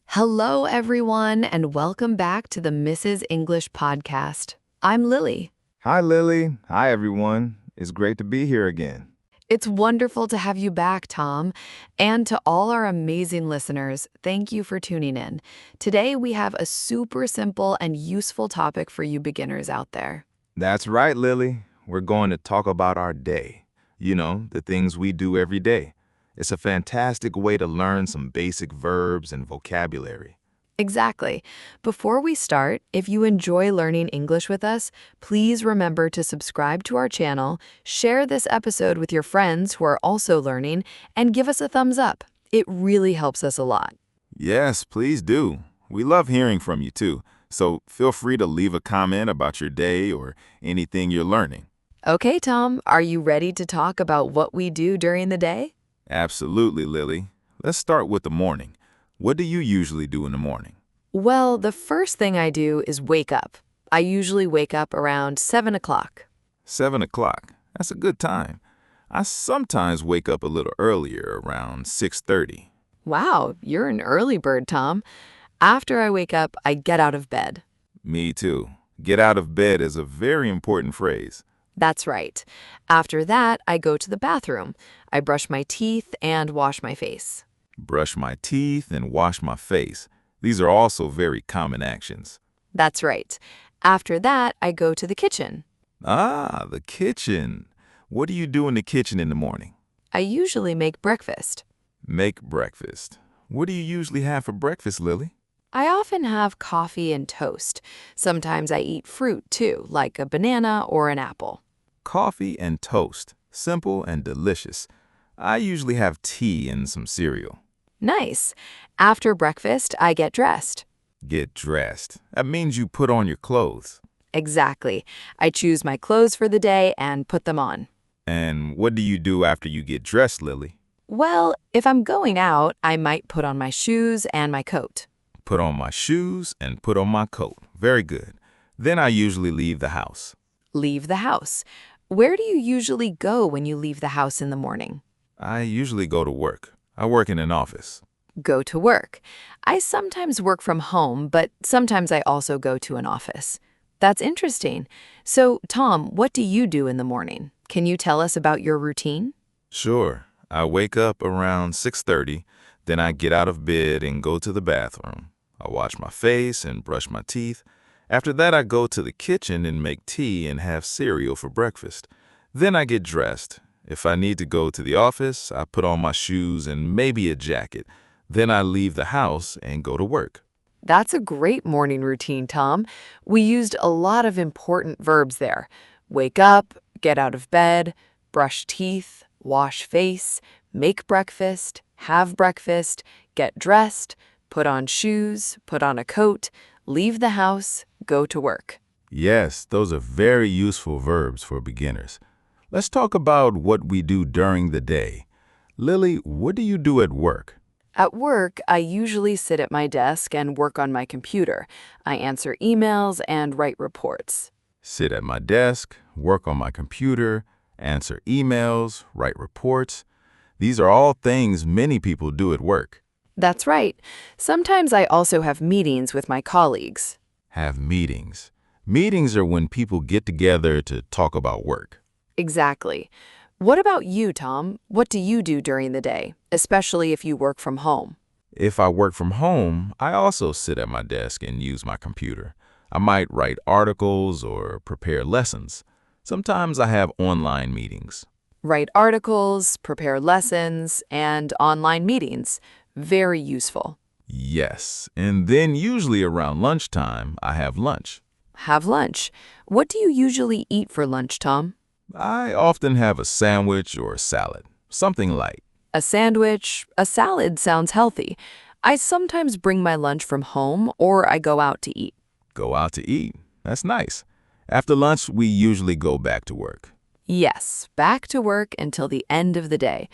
Hello, everyone, and welcome back to the Mrs. English podcast. I'm Lily. Hi, Lily. Hi, everyone. It's great to be here again. It's wonderful to have you back, Tom. And to all our amazing listeners, thank you for tuning in. Today, we have a super simple and useful topic for you beginners out there. That's right, Lily. We're going to talk about our day. The things we do every day. It's a fantastic way to learn some basic verbs and vocabulary. Exactly. Before we start, if you enjoy learning English with us, please remember to subscribe to our channel, share this episode with your friends who are also learning, and give us a thumbs up. It really helps us a lot. Yes, please do. We love hearing from you, too. So feel free to leave a comment about your day or anything you're learning. Okay, Tom, are you ready to talk about what we do during the day? Absolutely, Lily. Let's start with the morning. What do you usually do in the morning? Well, the first thing I do is wake up. I usually wake up around 7 o'clock. 7 o'clock. That's a good time. I sometimes wake up a little earlier, around 6:30. Wow, you're an early bird, Tom. After I wake up, I get out of bed. Me too. Get out of bed is a very important phrase. That's right. After that, I go to the bathroom. I brush my teeth and wash my face. Brush my teeth and wash my face. These are also very common actions. That's right. After that, I go to the kitchen. Ah, the kitchen. What do you do in the kitchen in the morning? I usually make breakfast. Make breakfast. What do you usually have for breakfast, Lily? I often have coffee and toast. Sometimes I eat fruit too, like a banana or an apple. Coffee and toast. Simple and delicious. I usually have tea and some cereal. Nice. After breakfast, I get dressed. Get dressed. That means you put on your clothes. Exactly. I choose my clothes for the day and put them on. And what do you do after you get dressed, Lily? Well, if I'm going out, I might put on my shoes and my coat. Put on my shoes and put on my coat. Very good. Then I usually leave the house. Leave the house. Where do you usually go when you leave the house in the morning? I usually go to work. I work in an office. Go to work. I sometimes work from home, but sometimes I also go to an office. That's interesting. So, Tom, what do you do in the morning? Can you tell us about your routine? Sure. I wake up around 6:30, then I get out of bed and go to the bathroom. I wash my face and brush my teeth. After that, I go to the kitchen and make tea and have cereal for breakfast. Then I get dressed. If I need to go to the office, I put on my shoes and maybe a jacket. Then I leave the house and go to work. That's a great morning routine, Tom. We used a lot of important verbs there. Wake up, get out of bed, brush teeth, wash face, make breakfast, have breakfast, get dressed, put on shoes, put on a coat, leave the house, go to work. Yes, those are very useful verbs for beginners. Let's talk about what we do during the day. Lily, what do you do at work? At work, I usually sit at my desk and work on my computer. I answer emails and write reports. Sit at my desk, work on my computer, answer emails, write reports. These are all things many people do at work. That's right. Sometimes I also have meetings with my colleagues. Have meetings. Meetings are when people get together to talk about work. Exactly. What about you, Tom? What do you do during the day, especially if you work from home? If I work from home, I also sit at my desk and use my computer. I might write articles or prepare lessons. Sometimes I have online meetings. Write articles, prepare lessons, and online meetings. Very useful. Yes, and then usually around lunchtime, I have lunch. Have lunch. What do you usually eat for lunch, Tom? I often have a sandwich or a salad, something light. A sandwich, a salad sounds healthy. I sometimes bring my lunch from home or I go out to eat. Go out to eat. That's nice. After lunch, we usually go back to work. Yes, back to work until the end of the day.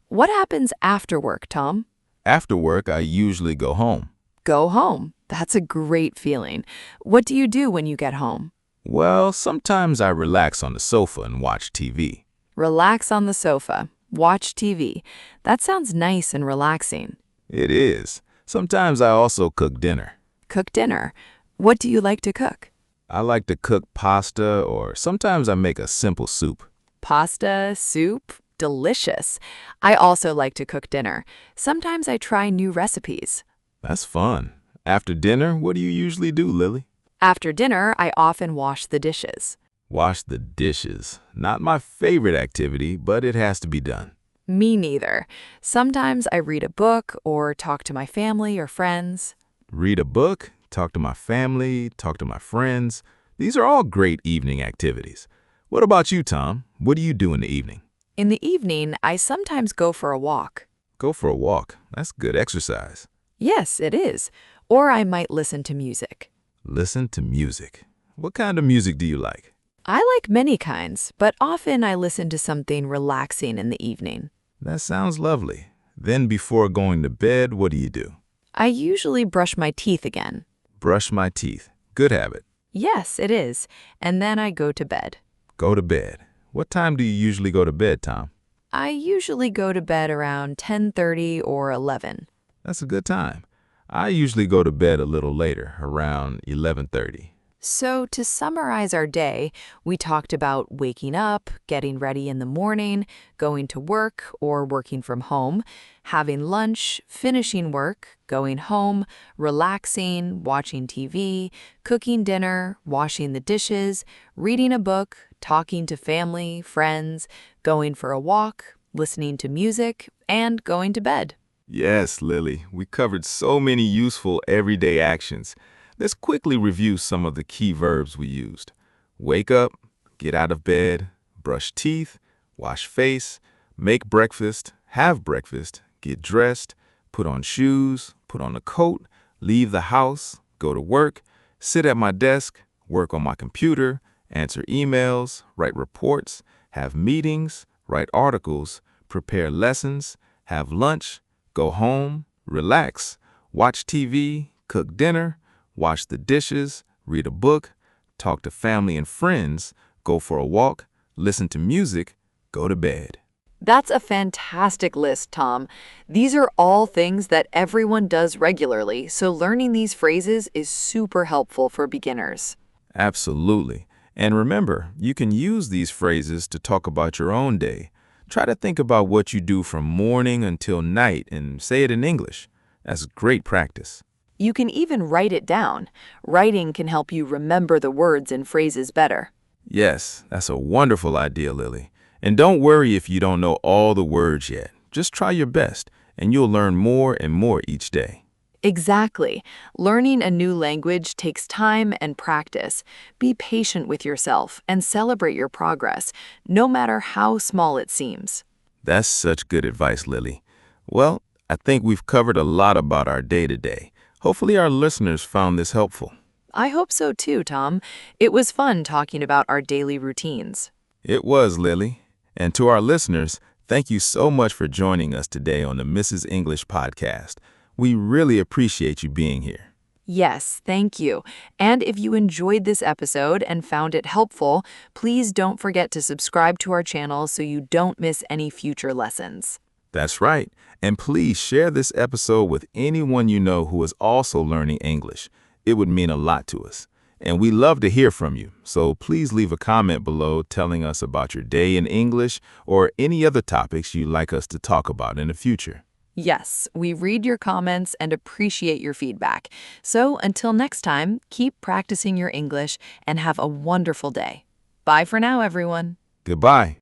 What happens after work, Tom? After work, I usually go home. Go home. That's a great feeling. What do you do when you get home? Well, sometimes I relax on the sofa and watch TV. Relax on the sofa. Watch TV. That sounds nice and relaxing. It is. Sometimes I also cook dinner. Cook dinner. What do you like to cook? I like to cook pasta, or sometimes I make a simple soup. Pasta, soup, delicious. I also like to cook dinner. Sometimes I try new recipes. That's fun. After dinner, what do you usually do, Lily? After dinner, I often wash the dishes. Wash the dishes. Not my favorite activity, but it has to be done. Me neither. Sometimes I read a book or talk to my family or friends. Read a book, talk to my family, talk to my friends. These are all great evening activities. What about you, Tom? What do you do in the evening? In the evening, I sometimes go for a walk. Go for a walk. That's good exercise. Yes, it is. Or I might listen to music. Listen to music. What kind of music do you like? I like many kinds, but often I listen to something relaxing in the evening. That sounds lovely. Then before going to bed, what do you do? I usually brush my teeth again. Brush my teeth. Good habit. Yes, it is. And then I go to bed. Go to bed. What time do you usually go to bed, Tom? I usually go to bed around 10:30 or 11. That's a good time. I usually go to bed a little later, around 11:30. So, to summarize our day, we talked about waking up, getting ready in the morning, going to work or working from home, having lunch, finishing work, going home, relaxing, watching TV, cooking dinner, washing the dishes, reading a book, talking to family, friends, going for a walk, listening to music, and going to bed. Yes, Lily, we covered so many useful everyday actions. Let's quickly review some of the key verbs we used. Wake up, get out of bed, brush teeth, wash face, make breakfast, have breakfast, get dressed, put on shoes, put on a coat, leave the house, go to work, sit at my desk, work on my computer, answer emails, write reports, have meetings, write articles, prepare lessons, have lunch, go home, relax, watch TV, cook dinner, wash the dishes, read a book, talk to family and friends, go for a walk, listen to music, go to bed. That's a fantastic list, Tom. These are all things that everyone does regularly, so learning these phrases is super helpful for beginners. Absolutely. And remember, you can use these phrases to talk about your own day. Try to think about what you do from morning until night and say it in English. That's great practice. You can even write it down. Writing can help you remember the words and phrases better. Yes, that's a wonderful idea, Lily. And don't worry if you don't know all the words yet. Just try your best, and you'll learn more and more each day. Exactly. Learning a new language takes time and practice. Be patient with yourself and celebrate your progress, no matter how small it seems. That's such good advice, Lily. Well, I think we've covered a lot about our day today. Hopefully our listeners found this helpful. I hope so too, Tom. It was fun talking about our daily routines. It was, Lily. And to our listeners, thank you so much for joining us today on the Mrs. English podcast. We really appreciate you being here. Yes, thank you. And if you enjoyed this episode and found it helpful, please don't forget to subscribe to our channel so you don't miss any future lessons. That's right. And please share this episode with anyone you know who is also learning English. It would mean a lot to us. And we love to hear from you. So please leave a comment below telling us about your day in English or any other topics you'd like us to talk about in the future. Yes, we read your comments and appreciate your feedback. So until next time, keep practicing your English and have a wonderful day. Bye for now, everyone. Goodbye.